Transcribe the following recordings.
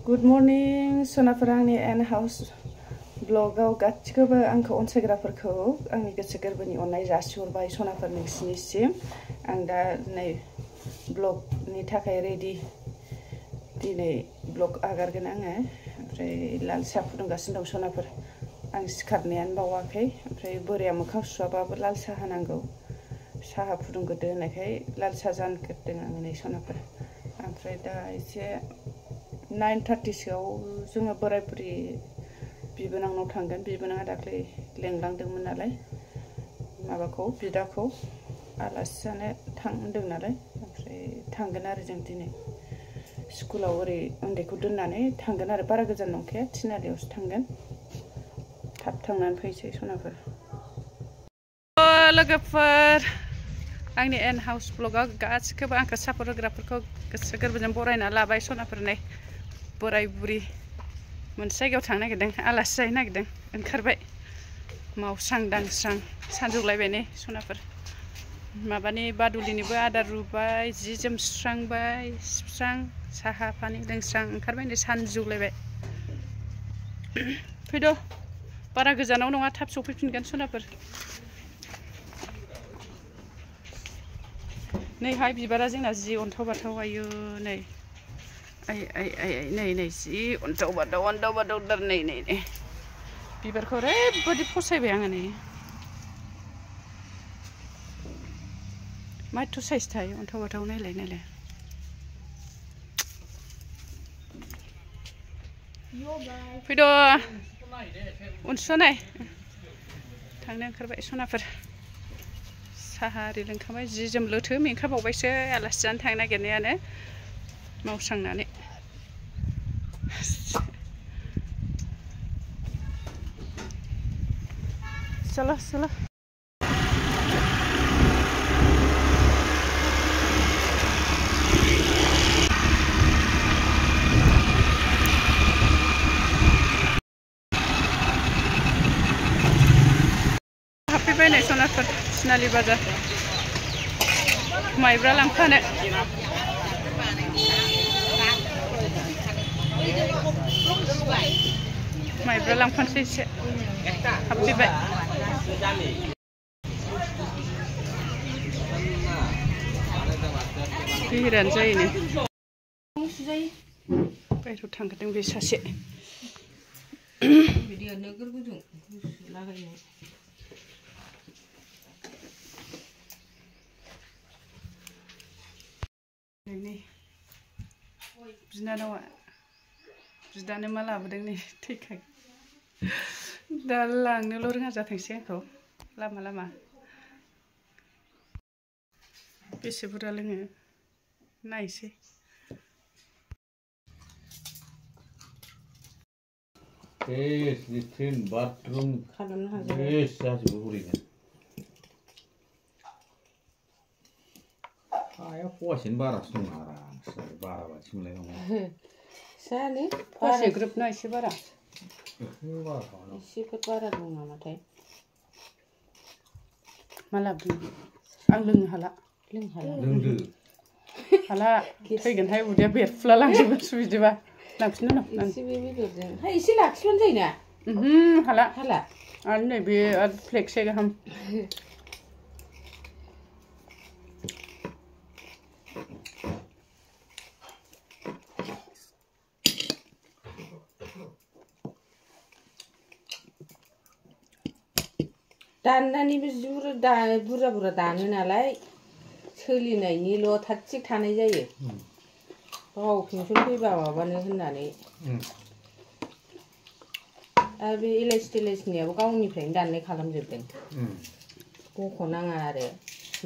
Good morning, सोनाफोरा आंनि N house ब्लगाव गासिखौबो आंखौ अनसायग्राफोरखौ आंनि गोसो गोरबोनि अननाय जासिहरबाय सनाफोर नोंसिनिसिम। आं दा नै ब्लगनि थाखाय रेडि। दिनै ब्लग आगारगोन आङो। ओमफ्राय लाल साहा फुदुंगासिनो दं सनाफोर। आं सिखारनायानो बावाखै। ओमफ्राय बोराया मोखां सुवाबाबो लाल साहा नांगौ। साहा फुदुंग्रोदो होननायखाय लाल साहा जानग्रोदों आङो नै सनाफोर। ओमफ्राय दा एसे 9:30 सोआव जोङो बोराय बुरि बिबोनांनाव थांगोन। बिबोनाङा दाख्लै लेंलांदोंमोन नालाय माबाखौ बिदाखौ आलासि जानो थां होनदों नालाय। ओमफ्राय थांगोन आरो जों दिनै स्कुलाव ओरै उन्दैखौ दोननानै थांगोन आरो बारा गोजान नंखाया थिनालियावसो थांगोन। थाब थांनानै फैसै सनाफोर। लोगोफोर आंनि एन हाउस ब्लगाव गासिखौबो आंखौ सापर्ट होग्राफोरखौ गोसो गोरबोजों बरायना लाबाय सनाफोर। नै बोराय बुरि मोनसे जायगायाव थांनो नागिरदों, आलासि जाहैनो नागिरदों। ओंखारबाय मावस्रां दांस्रां सानजौलायबाय नै सनाफोर। माबानि बादुलिनिबो आदार रुबाय, जि जोम सुस्रांबाय, सिबस्रां साहा पानि लोंस्रां ओंखारबाय नै सानजौलायबाय। फैद' बारा गोजानाव नङा, थाब सफैफिनगोन सनाफोर। नैहाय बिबारा जोंना जि अन्थाव बाथाव। आयु नै नै जि अन्थाव बाथाव नै बिबारखौ ओरैबायदि फसायबाय आङो। नै मा एथ' साइज थायो अन्थाव बाथाव। नायलाय फैद' उनसुनाय थांनो ओंखारबाय सनाफोर। साहा आरि लोंखांबाय, जि जोम लोथो मेंखाबावबायसो आलासि जानो थांनो नागिरनायानो मावस्रांनानै। चलो हाबफैबाय नै सनाफोर थिनालि बाजार। माइब्रा लांफानो माइब्रा लांफानोसै एसे। हाबफैबाय बिहिरानो जायो नै बायह्रायाव थांग्रोदों बे सासे। नोगोर गुदुं गुसु लागायनो। बिनानावा बिदानो मा लाबोदों नै थैखाय दा लांनोल' रोङा जाथोंसै आंखौ लामा बेसे बुरजा लोङो नायसै। लेट्रिन बाथरुम जाजोबो हरैनो। हाया फवासेनो बारासो दं आरामसे बारा बायदि मोनलाय जानो फवासे ग्रोबना एसे बारा एसेफोर बारा दं नामाथाय। मा लाबोदों? आं लोंनो हाला। लोंदो हाला थैगोनहाय उदैया बेरफुला लांजोबगोनसो बिदिबा। लांफिननो नामा एसे बे बेदरजों एसे लाखिबानो जायोना। हाला आरो नै बे फ्लेगसे गाहाम। दाननानैबो जि बुरजा दानो नालाय सोलिनायनिल' थाग थिग थानाय जायो। गाव पेन्सन फैबा माबानो होननानै। आरो बे एलआइसि टेलआइसिनियाबो गावनिफ्रायनो दाननाय खालामजोबदों। बख'नाङा आरो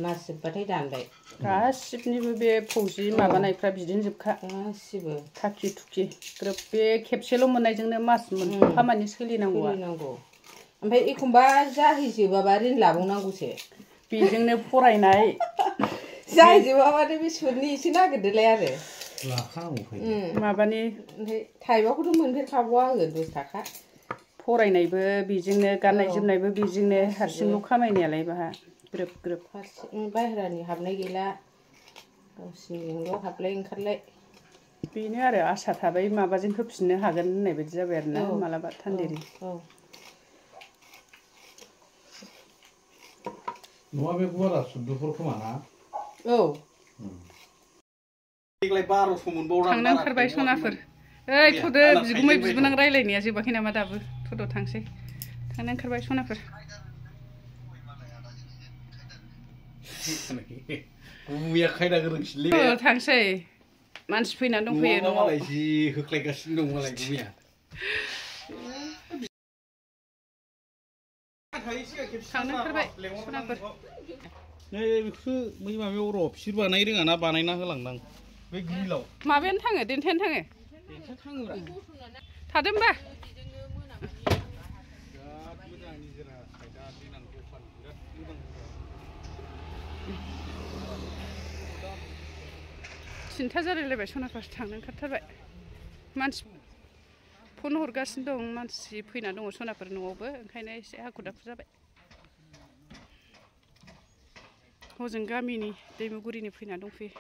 मास जोबबाथाय दानबाय। गासिबनिबो बे फौजि माबानायफ्रा बिदिनो जोबखा गासिबो थाखि थुखि ग्रोब बे खेबसेल' मोननायजोंनो मास मोनफा मानि सोलिनांगौ। ओमफ्राय एखमबा जाहैजोबाबा रिन लाबावनांगौसो। बेजोंनो फरायनाय जाहैजोबाबानो बे सुटनि एसे नागिरदोलाय आरो लाखानांगौ माबानि। ओमफ्राय थाइबाखौथ' मोनफेरखागौ आङो 10 थाखा। फरायनायबो बेजोंनो गाननाय जोमनायबो बेजोंनो हारसिंल' खामायनायालाय बाहा ग्रोब हारसिं बाहेरानि हाबनाय गैला गावसिनिजोंल' हाबलाय ओंखारलाय। बेनो आरो आसा थाबाय माबाजों होफिननो हागोन होननाय बायदि जाबाय आरो ना मालाबा थान्देरि न'आ बे गुवारा 14 खोमा ना औ देग्लाय 1200 मोनबावदां थांनो ओंखारबाय सनाफोर ओइ थ'दो बिगुमै बिबोनां रायलायनाया जोबाखै नामा दाबो थ'द' थांसै थांनो ओंखारबाय सनाफोर गुबैया खायदा गोरोंसिनलै थांसै मानसि फैनानै दंफैयो न'आव मालाय जि होख्लायगासिनो दं मालाय गुबैया थांनो ओंखारबाय सनाफोर नै बेखौसो बै माबायाव र' बिसोर बानाय रोङा ना बानायना होलांदां बे ग्रिलाव माबायानो थाङो देन्थायानो थाङो थादों होमबा सिन्था जालायलायबाय सनाफोर थांनो ओंखारथारबाय मानसि फन हरगासिनो दं मानसि फैना दङ सनाफोर न'आवबो ओंखायनो एसे हाखु दाखु जाबाय हजों गामिनि दैमुगुरिनि फैना दंफैयो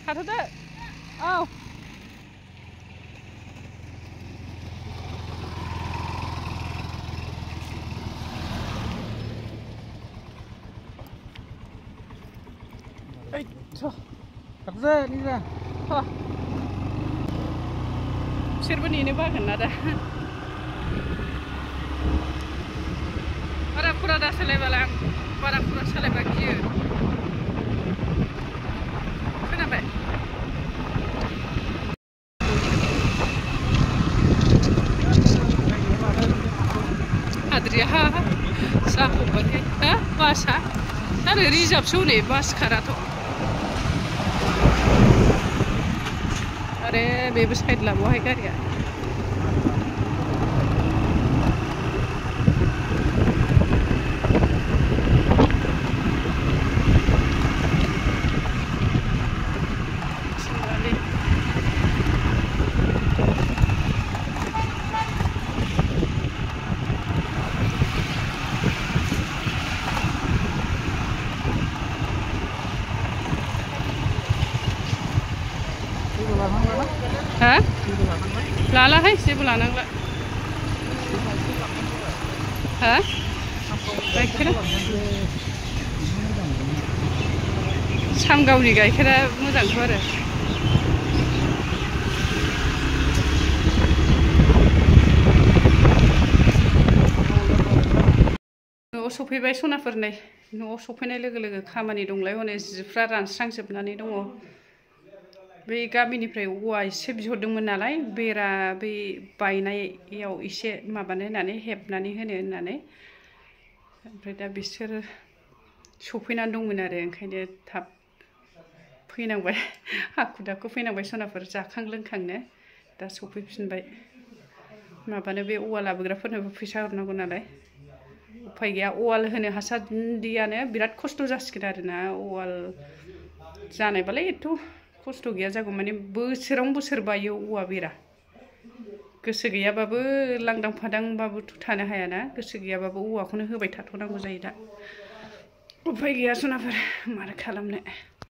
थाथ'दो औ बिसोरबो नेनो बागोन ना दा बारा फुरा दा सालायबाला आं बारा फुरा सालायबा गियो खोनाबाय हाद्रिया जाफबबायहाय हा बासआ आरो रिजार्भसो हनै बास खाराथ' आरे बेबो साइड लाबावहाय गारिया हा लालाहाय जेबो लानांला हा गाइखेरा सामगावनि गाइखेरा मोजांथ' आरो न'आव सफैबाय सनाफोर नै न'आव सफैनाय लोगो लोगो खामानि दंलाय हनै जिफ्रा रानस्रांजोबनानै दङ बै गामिनिफ्राय औवा एसे बिहरदोंमोन नालाय बेरा बै बायनायाव एसे माबानो होननानै हेबनानै होनो होननानै ओमफ्राय दा बिसोरो सफैनानै दंमोन आरो ओंखायनो थाब फैनांबाय हाखु दाखु फैनांबाय सनाफोर जाखां लोंखांनो दा सफैफिनबाय माबानो बे औवा लाबोग्राफोरनोबो फैसा हरनांगौ नालाय उफाय गैया अवाल होनो हासान्दियानो बिराद खस्थ' जासिगोन आरोना अवाल जानायबालाय एथ' खस्थ' गैया जागौ माने बोसोरावनो बोसोर बायो औवा बेरा गोसो गैयाबाबो लांदां फादांबाबोथ' थानो हायाना गोसो गैयाबाबो औवाखौनो होबाय थाथ'नांगौ जायो दा उफाय गैया सनाफोर माथो खालामनो